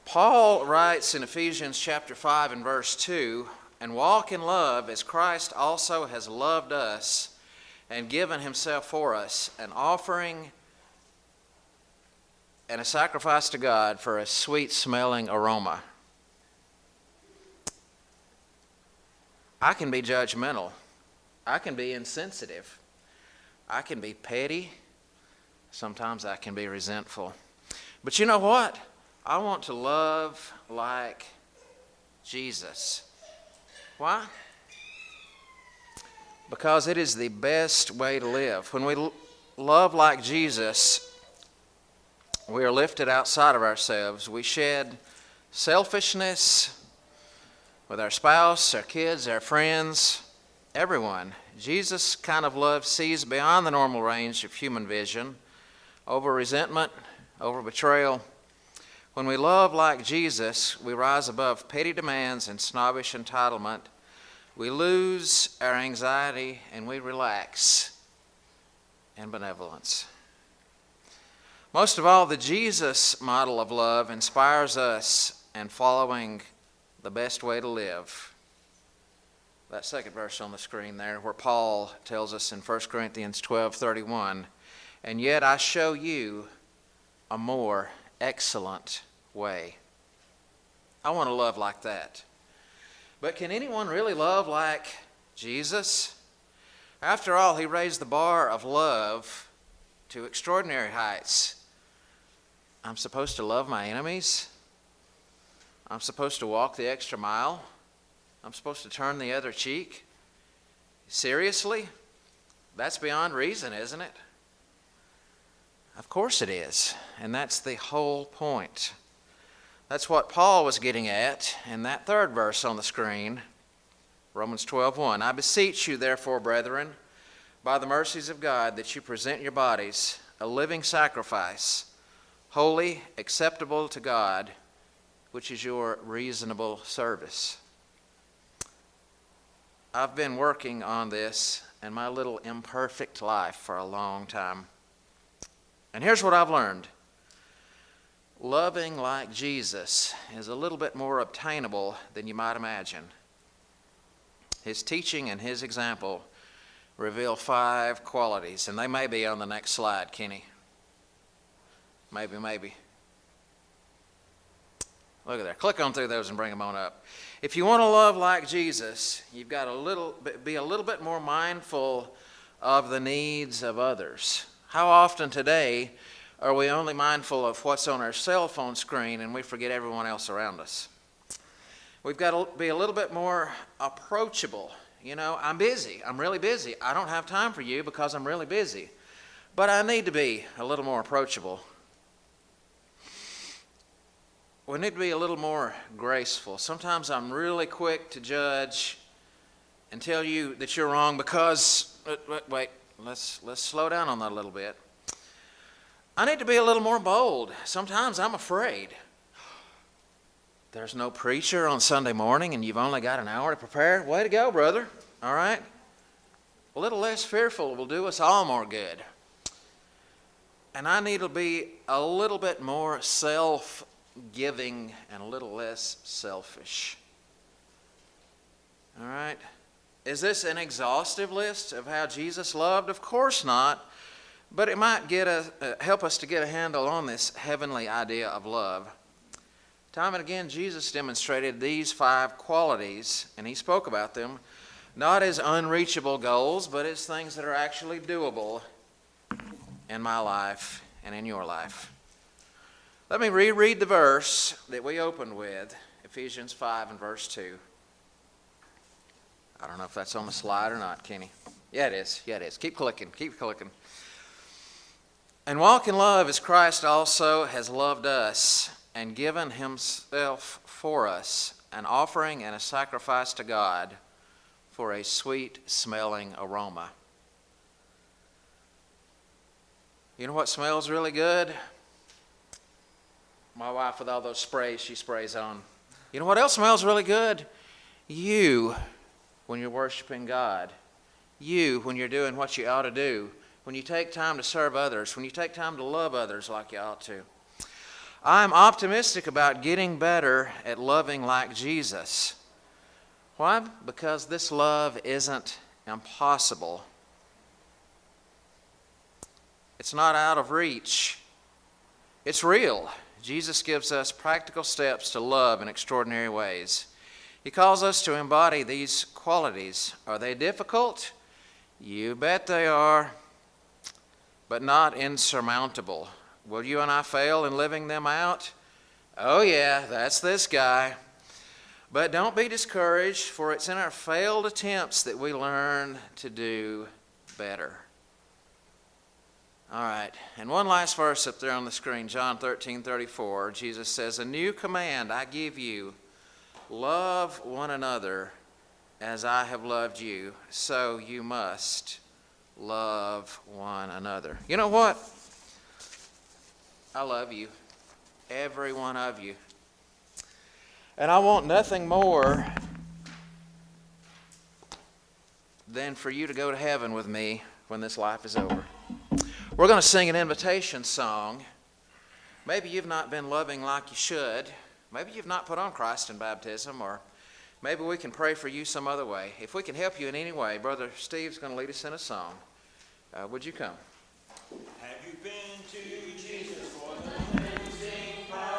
Paul writes in Ephesians chapter 5 and verse 2, "And walk in love as Christ also has loved us and given himself for us, an offering and a sacrifice to God for a sweet-smelling aroma." I can be judgmental. I can be insensitive. I can be petty. Sometimes I can be resentful. But you know what? I want to love like Jesus. Why? Because it is the best way to live. When we love like Jesus, we are lifted outside of ourselves. We shed selfishness with our spouse, our kids, our friends, everyone. Jesus' kind of love sees beyond the normal range of human vision, over resentment, over betrayal. When we love like Jesus, we rise above petty demands and snobbish entitlement. We lose our anxiety and we relax in benevolence. Most of all, the Jesus model of love inspires us in following the best way to live. That second verse on the screen there, where Paul tells us in 1 Corinthians 12:31, "And yet I show you a more excellent way." I want to love like that. But can anyone really love like Jesus? After all, he raised the bar of love to extraordinary heights. I'm supposed to love my enemies. I'm supposed to walk the extra mile. I'm supposed to turn the other cheek. Seriously? That's beyond reason, isn't it? Of course it is, and that's the whole point. That's what Paul was getting at in that third verse on the screen, Romans 12:1. "I beseech you, therefore, brethren, by the mercies of God, that you present your bodies a living sacrifice, holy, acceptable to God, which is your reasonable service." I've been working on this in my little imperfect life for a long time. And here's what I've learned. Loving like Jesus is a little bit more obtainable than you might imagine. His teaching and his example reveal 5 qualities, and they may be on the next slide, Kenny. Maybe. Look at there. Click on through those and bring them on up. If you want to love like Jesus, you've got to be a little bit more mindful of the needs of others. How often today are we only mindful of what's on our cell phone screen and we forget everyone else around us? We've got to be a little bit more approachable. You know, I'm busy. I'm really busy. I don't have time for you because I'm really busy. But I need to be a little more approachable. We need to be a little more graceful. Sometimes I'm really quick to judge and tell you that you're wrong because, wait, let's slow down on that a little bit. I need to be a little more bold. Sometimes I'm afraid. There's no preacher on Sunday morning and you've only got an hour to prepare. Way to go, brother. All right? A little less fearful will do us all more good. And I need to be a little bit more self-giving and a little less selfish. All right? Is this an exhaustive list of how Jesus loved? Of course not. But it might help us to get a handle on this heavenly idea of love. Time and again, Jesus demonstrated these 5 qualities, and he spoke about them not as unreachable goals, but as things that are actually doable in my life and in your life. Let me reread the verse that we opened with, Ephesians 5 and verse 2. I don't know if that's on the slide or not, Kenny. Yeah, it is. Keep clicking. "And walk in love as Christ also has loved us and given himself for us, an offering and a sacrifice to God for a sweet-smelling aroma." You know what smells really good? My wife, with all those sprays she sprays on. You know what else smells really good? You, when you're worshiping God. You, when you're doing what you ought to do. When you take time to serve others. When you take time to love others like you ought to. I'm optimistic about getting better at loving like Jesus. Why? Because this love isn't impossible. It's not out of reach. It's real. Jesus gives us practical steps to love in extraordinary ways. He calls us to embody these qualities. Are they difficult? You bet they are, but not insurmountable. Will you and I fail in living them out? Oh yeah, that's this guy. But don't be discouraged, for it's in our failed attempts that we learn to do better. All right, and one last verse up there on the screen, John 13:34. Jesus says, "A new command I give you, love one another as I have loved you, so you must love one another." You know what? I love you, every one of you. And I want nothing more than for you to go to heaven with me when this life is over. We're going to sing an invitation song. Maybe you've not been loving like you should. Maybe you've not put on Christ in baptism, or maybe we can pray for you some other way. If we can help you in any way, Brother Steve's going to lead us in a song. Would you come? Have you been to Jesus for the cleansing power?